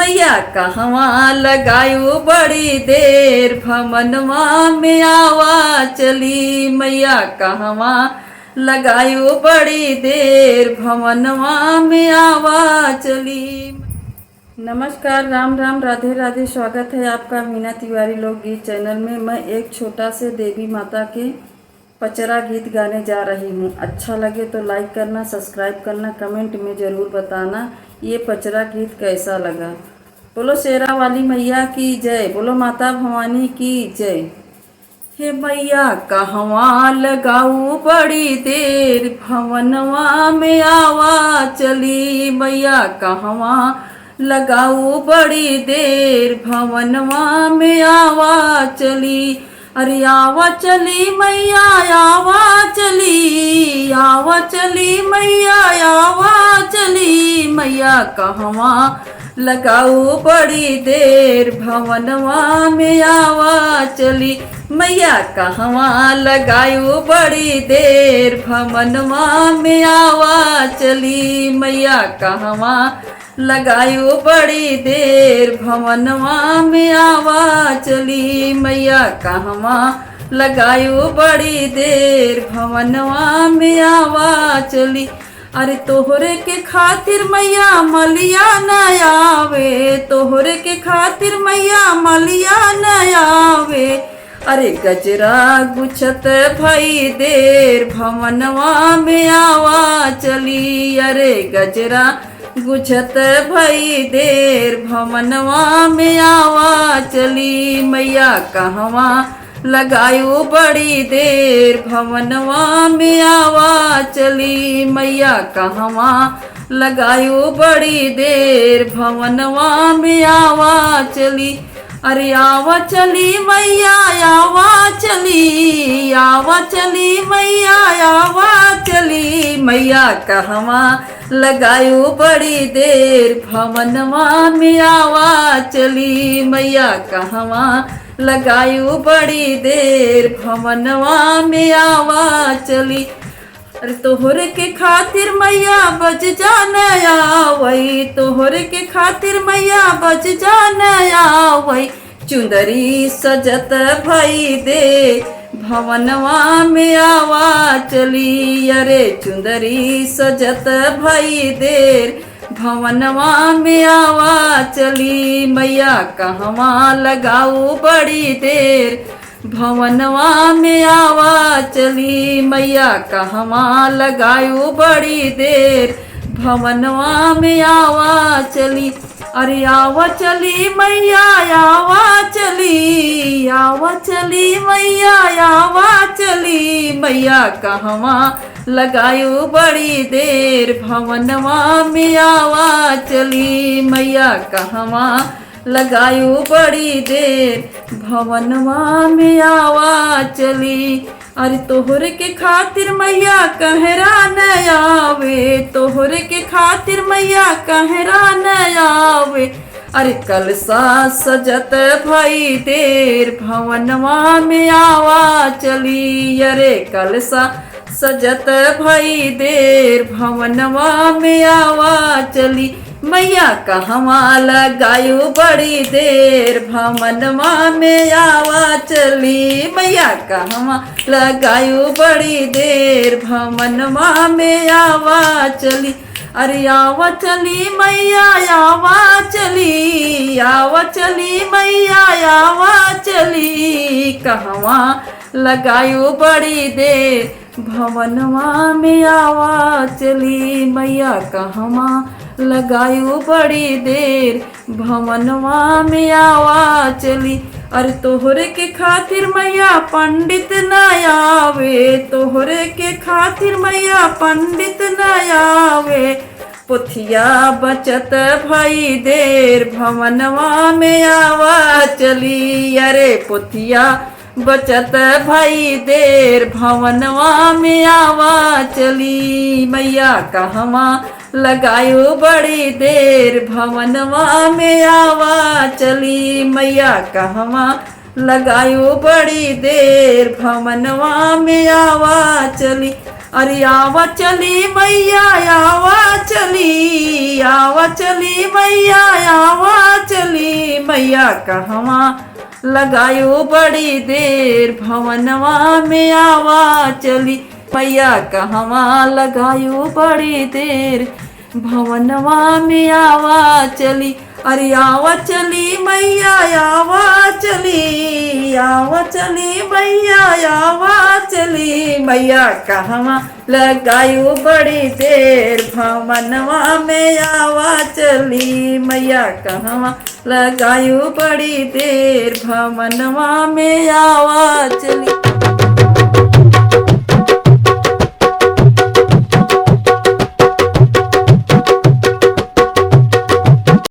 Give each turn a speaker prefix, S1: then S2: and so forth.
S1: मैया कहवा लगायू बड़ी देर भवनवा में आवा चली। मैया कहवा लगायू बड़ी देर भवनवा में आवा चली। नमस्कार, राम राम, राधे राधे। स्वागत है आपका मीना तिवारी लोकगीत चैनल में। मैं एक छोटा से देवी माता के पचरा गीत गाने जा रही हूँ। अच्छा लगे तो लाइक करना, सब्सक्राइब करना, कमेंट में ज़रूर बताना ये पचरा गीत कैसा लगा। बोलो शेरा वाली मैया की जय, बोलो माता भवानी की जय। हे मैया कहवा लगाऊ बड़ी देर भवनवा में आवा चली। मैया कहवा लगाऊ बड़ी देर भवनवा में आवा चली। अरे आवा चली मैया आवा चली, आवा चली मैया आवा चली। मैया कहवा लगाऊ बड़ी देर भवनवा में आवा चली। मैया कहवा लगायू बड़ी देर भवनवा में आवा चली। मैया कहवा लगायू बड़ी देर भवनवा में आवा चली। मैया कहवा लगायू बड़ी देर भवनवा में आवा चली। अरे तोहरे के खातिर मैया मलिया न आवे, तोहरे के खातिर मैया मलिया न आवे। अरे गजरा गुछत भई देर भवनवा में आवा चली। अरे गजरा गुछत भई देर भवनवा में आवा चली। मैया कहवा लगायू बड़ी देर भवनवा में आवा चली। मैया कहवा लगायू बड़ी देर भवनवा में आवा चली। अरे आवा चली मैया आवा चली, आवा चली मैया आवा चली। मैया कहवा लगायू बड़ी देर भवनवा में आवा चली। मैया कहवा लगायू बड़ी देर भवनवा में आवा चली। अरे तोहरे के खातिर मैया बज जाना आवई, तोहरे के खातिर मैया बज जाना आवई। चुंदरी सजत भई दे भवनवा में आवा चली। अरे चुंदरी सजत भई देर भवनवा में आवा चली। मैया कहवा लगाऊ बड़ी देर भवनवा में आवा चली। मैया कहवा लगायू बड़ी देर भवनवा में आवा चली। अरे आवा चली मैया आवा चली, आवा चली मैया आवा चली। मैया कहवा लगायू बड़ी देर भवनवा में आवा चली। मैया कहवा लगायू बड़ी देर भवनवा में आवा चली। अरे तोहरे के खातिर मैया कहरा न आवे, तोहरे के खातिर मैया कहरा न आवे। अरे कलसा सजत भई देर भवनवा में आवा चली। अरे कलसा सजत भई देर भवनवा में आवा चली। मैया कहवा लगायू बड़ी देर भवनवा में आवा चली। मैया कहवा लगायू बड़ी देर भवनवा में आवा चली। अरे आवा चली मैया आवा चली, आवा चली मैया आवा चली। कहवा लगायू बड़ी देर भवनवा में आवा चली। मैया कहवा लगायू बड़ी देर भवनवा में आवा चली। अरे तोहरे के खातिर मैया पंडित न आवे, तोहरे के खातिर मैया पंडित न आवे। पुथिया बचत भई देर भवनवा में आवा चली। अरे पुथिया बचत भई देर भवनवा में आवा चली। मैया कहवा लगायू बड़ी देर भवनवा में आवा चली। मैया कहवा लगायू बड़ी देर भवनवा में आवा चली। अरे आवा चली मैया आवा चली, आवा चली मैया आवा मैया कहवा लगायो बड़ी देर भवनवा में आवा चली मैया कहवा लगायो बड़ी देर भवनवा में आवा चली अरे आवा चली मैया आवा चली मैया आवा चली मैया कहवा लगायो बड़ी देर भवनवा में आवा चली मैया कहवा लगायो बड़ी देर भवनवा में आवा चली।